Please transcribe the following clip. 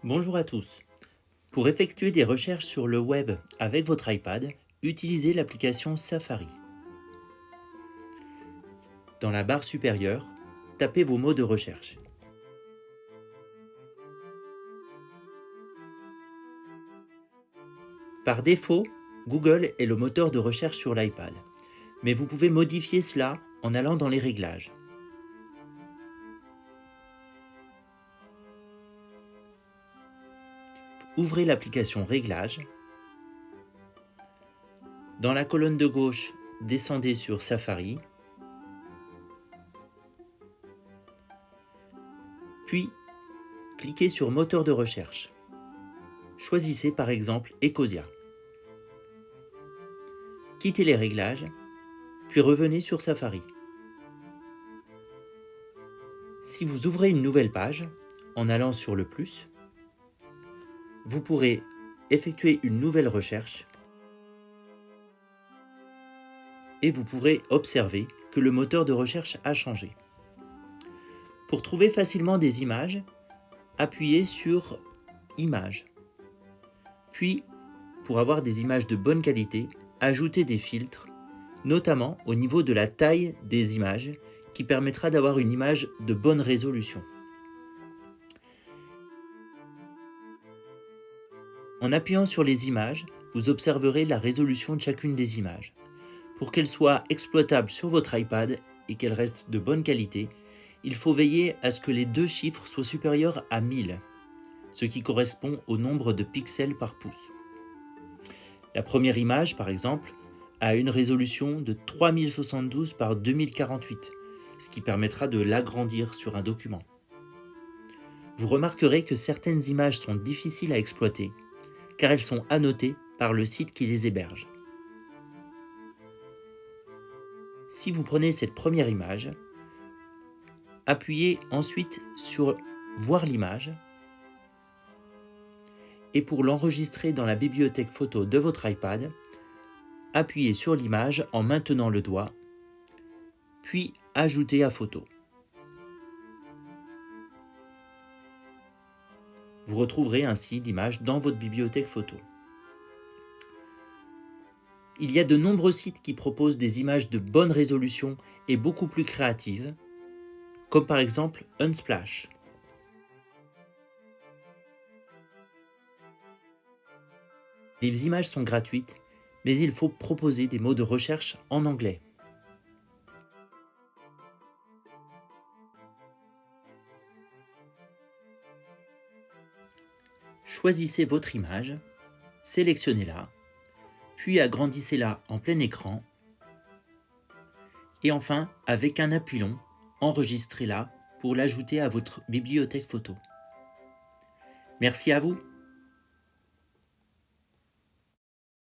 Bonjour à tous. Pour effectuer des recherches sur le web avec votre iPad, utilisez l'application Safari. Dans la barre supérieure, tapez vos mots de recherche. Par défaut, Google est le moteur de recherche sur l'iPad, mais vous pouvez modifier cela en allant dans les réglages. Ouvrez l'application Réglages. Dans la colonne de gauche, descendez sur Safari, puis cliquez sur Moteur de recherche. Choisissez par exemple Ecosia. Quittez les réglages, puis revenez sur Safari. Si vous ouvrez une nouvelle page, en allant sur le plus, vous pourrez effectuer une nouvelle recherche et vous pourrez observer que le moteur de recherche a changé. Pour trouver facilement des images, appuyez sur Images. Puis, pour avoir des images de bonne qualité, ajoutez des filtres, notamment au niveau de la taille des images, qui permettra d'avoir une image de bonne résolution. En appuyant sur les images, vous observerez la résolution de chacune des images. Pour qu'elles soient exploitables sur votre iPad et qu'elles restent de bonne qualité, il faut veiller à ce que les deux chiffres soient supérieurs à 1000, ce qui correspond au nombre de pixels par pouce. La première image, par exemple, a une résolution de 3072 par 2048, ce qui permettra de l'agrandir sur un document. Vous remarquerez que certaines images sont difficiles à exploiter, car elles sont annotées par le site qui les héberge. Si vous prenez cette première image, appuyez ensuite sur Voir l'image et pour l'enregistrer dans la bibliothèque photo de votre iPad, appuyez sur l'image en maintenant le doigt, puis Ajouter à photo. Vous retrouverez ainsi l'image dans votre bibliothèque photo. Il y a de nombreux sites qui proposent des images de bonne résolution et beaucoup plus créatives, comme par exemple Unsplash. Les images sont gratuites, mais il faut proposer des mots de recherche en anglais. Choisissez votre image, sélectionnez-la, puis agrandissez-la en plein écran, et enfin, avec un appui long, enregistrez-la pour l'ajouter à votre bibliothèque photo. Merci à vous.